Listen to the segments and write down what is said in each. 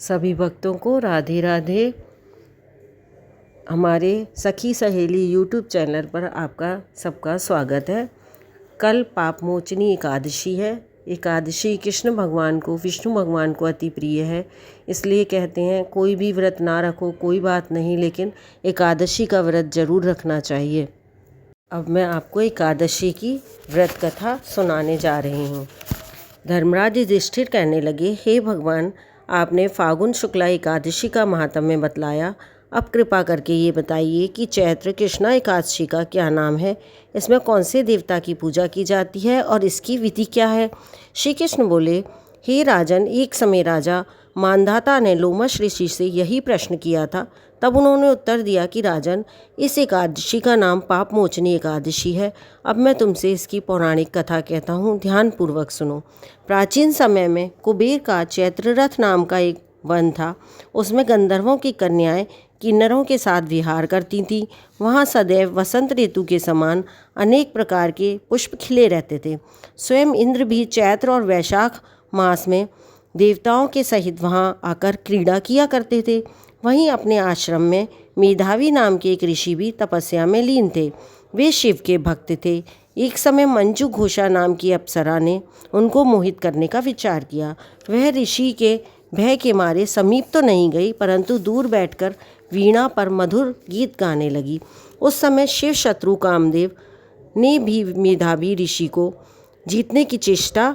सभी भक्तों को राधे राधे। हमारे सखी सहेली यूट्यूब चैनल पर आपका सबका स्वागत है। कल पापमोचनी एकादशी है। एकादशी कृष्ण भगवान को, विष्णु भगवान को अति प्रिय है। इसलिए कहते हैं कोई भी व्रत ना रखो कोई बात नहीं, लेकिन एकादशी का व्रत जरूर रखना चाहिए। अब मैं आपको एकादशी की व्रत कथा सुनाने जा रही हूँ। धर्मराज युधिष्ठिर कहने लगे, हे भगवान, आपने फागुन शुक्ला एकादशी का महात्म्य बतलाया। अब कृपा करके ये बताइए कि चैत्र कृष्णा एकादशी का क्या नाम है, इसमें कौन से देवता की पूजा की जाती है और इसकी विधि क्या है। श्री कृष्ण बोले, हे राजन, एक समय राजा मानधाता ने लोमश ऋषि से यही प्रश्न किया था। तब उन्होंने उत्तर दिया कि राजन, इस एकादशी का नाम पापमोचनी एकादशी है। अब मैं तुमसे इसकी पौराणिक कथा कहता हूँ, ध्यानपूर्वक सुनो। प्राचीन समय में कुबेर का चैत्ररथ नाम का एक वन था। उसमें गंधर्वों की कन्याएं किन्नरों के साथ विहार करती थीं। वहाँ सदैव वसंत ऋतु के समान अनेक प्रकार के पुष्प खिले रहते थे। स्वयं इंद्र भी चैत्र और वैशाख मास में देवताओं के सहित वहाँ आकर क्रीड़ा किया करते थे। वहीं अपने आश्रम में मेधावी नाम के एक ऋषि भी तपस्या में लीन थे। वे शिव के भक्त थे। एक समय मंजू घोषा नाम की अप्सरा ने उनको मोहित करने का विचार किया। वह ऋषि के भय के मारे समीप तो नहीं गई, परंतु दूर बैठकर वीणा पर मधुर गीत गाने लगी। उस समय शिव शत्रु कामदेव ने भी मेधावी ऋषि को जीतने की चेष्टा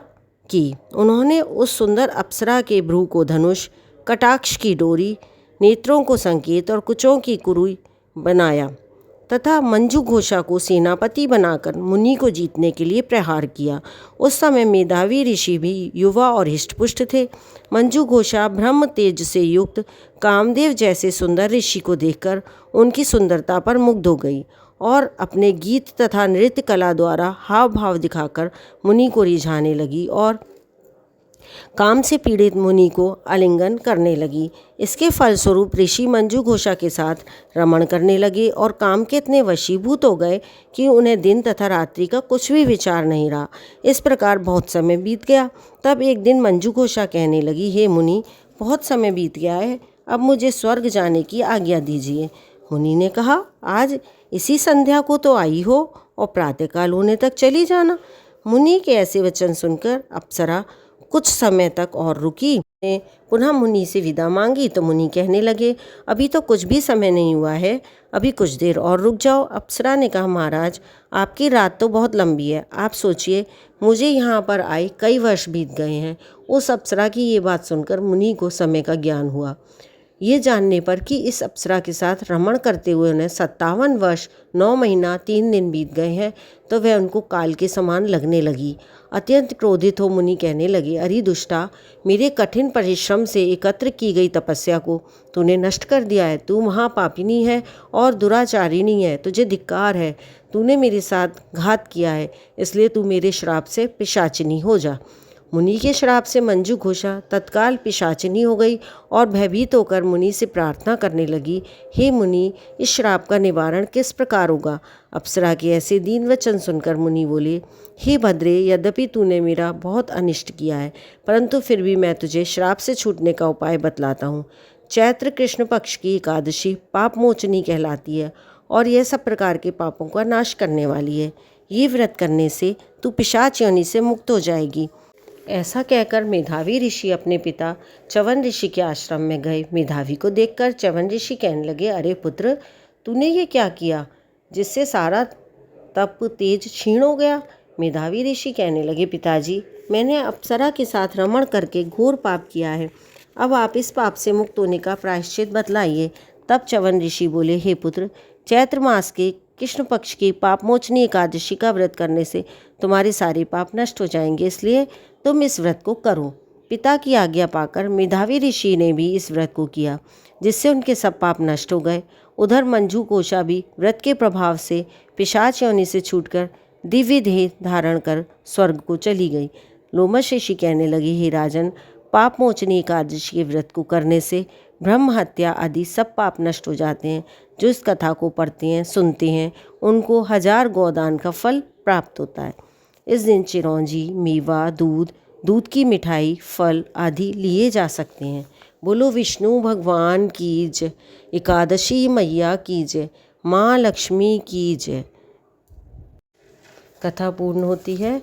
की। उन्होंने उस सुंदर अप्सरा के भ्रू को धनुष, कटाक्ष की डोरी, नेत्रों को संकेत और कुचों की कुरुई बनाया तथा मंजू घोषा को सेनापति बनाकर मुनि को जीतने के लिए प्रहार किया। उस समय मेधावी ऋषि भी युवा और हिष्टपुष्ट थे। मंजू घोषा ब्रह्म तेज से युक्त कामदेव जैसे सुंदर ऋषि को देखकर उनकी सुंदरता पर मुग्ध हो गई और अपने गीत तथा नृत्य कला द्वारा हाव भाव दिखाकर मुनि को रिझाने लगी और काम से पीड़ित मुनि को आलिंगन करने लगी। इसके फलस्वरूप ऋषि मंजू घोषा के साथ रमण करने लगे और काम के इतने वशीभूत हो गए कि उन्हें दिन तथा रात्रि का कुछ भी विचार नहीं रहा। इस प्रकार बहुत समय बीत गया। तब एक दिन मंजू घोषा कहने लगी, हे मुनि, बहुत समय बीत गया है, अब मुझे स्वर्ग जाने की आज्ञा दीजिए। मुनि ने कहा, आज इसी संध्या को तो आई हो और प्रातःकाल होने तक चली जाना। मुनि के ऐसे वचन सुनकर अप्सरा कुछ समय तक और रुकी। ने पुनः मुनि से विदा मांगी तो मुनि कहने लगे, अभी तो कुछ भी समय नहीं हुआ है, अभी कुछ देर और रुक जाओ। अप्सरा ने कहा, महाराज, आपकी रात तो बहुत लंबी है, आप सोचिए, मुझे यहाँ पर आए कई वर्ष बीत गए हैं। उस अप्सरा की ये बात सुनकर मुनि को समय का ज्ञान हुआ। ये जानने पर कि इस अप्सरा के साथ रमण करते हुए उन्हें 57 वर्ष 9 महीना 3 दिन बीत गए हैं, तो वह उनको काल के समान लगने लगी। अत्यंत क्रोधित हो मुनि कहने लगे, अरे दुष्टा, मेरे कठिन परिश्रम से एकत्र की गई तपस्या को तूने नष्ट कर दिया है। तू महापापिनी है और दुराचारिणी है, तुझे धिक्कार है। तूने मेरे साथ घात किया है, इसलिए तू मेरे श्राप से पिशाचिनी हो जा। मुनि के श्राप से मंजू घोषा तत्काल पिशाचिनी हो गई और भयभीत होकर मुनि से प्रार्थना करने लगी, हे मुनि, इस श्राप का निवारण किस प्रकार होगा। अप्सरा के ऐसे दीन वचन सुनकर मुनि बोले, हे भद्रे, यद्यपि तूने मेरा बहुत अनिष्ट किया है, परंतु फिर भी मैं तुझे श्राप से छूटने का उपाय बतलाता हूँ। चैत्र कृष्ण पक्ष की एकादशी पापमोचनी कहलाती है और यह सब प्रकार के पापों का नाश करने वाली है। ये व्रत करने से तू पिशाच योनि से मुक्त हो जाएगी। ऐसा कहकर मेधावी ऋषि अपने पिता च्यवन ऋषि के आश्रम में गए। मेधावी को देखकर च्यवन ऋषि कहने लगे, अरे पुत्र, तूने ये क्या किया जिससे सारा तप तेज क्षीण हो गया। मेधावी ऋषि कहने लगे, पिताजी, मैंने अप्सरा के साथ रमण करके घोर पाप किया है। अब आप इस पाप से मुक्त होने का प्रायश्चित बतलाइए। तब च्यवन ऋषि बोले, हे पुत्र, चैत्र मास के कृष्ण पक्ष की पापमोचनी एकादशी का व्रत करने से तुम्हारे सारे पाप नष्ट हो जाएंगे, इसलिए तुम इस व्रत को करो। पिता की आज्ञा पाकर मेधावी ऋषि ने भी इस व्रत को किया, जिससे उनके सब पाप नष्ट हो गए। उधर मंजू घोषा भी व्रत के प्रभाव से पिशाच योनि से छूटकर दिव्य देह धारण कर स्वर्ग को चली गई। लोमश ऋषि कहने लगे, हे राजन, पाप मोचनी एकादशी के व्रत को करने से ब्रह्म हत्या आदि सब पाप नष्ट हो जाते हैं। जो इस कथा को पढ़ते हैं, सुनते हैं, उनको 1000 गोदान का फल प्राप्त होता है। इस दिन चिरौंजी, मेवा, दूध की मिठाई, फल आदि लिए जा सकते हैं। बोलो विष्णु भगवान की जय। एकादशी मैया की जय। माँ लक्ष्मी की जय। कथा पूर्ण होती है।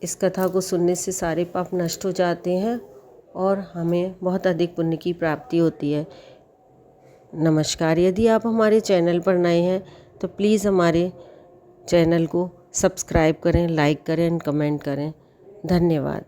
इस कथा को सुनने से सारे पाप नष्ट हो जाते हैं और हमें बहुत अधिक पुण्य की प्राप्ति होती है। नमस्कार। यदि आप हमारे चैनल पर नए हैं तो प्लीज़ हमारे चैनल को सब्सक्राइब करें, लाइक करें, कमेंट करें। धन्यवाद।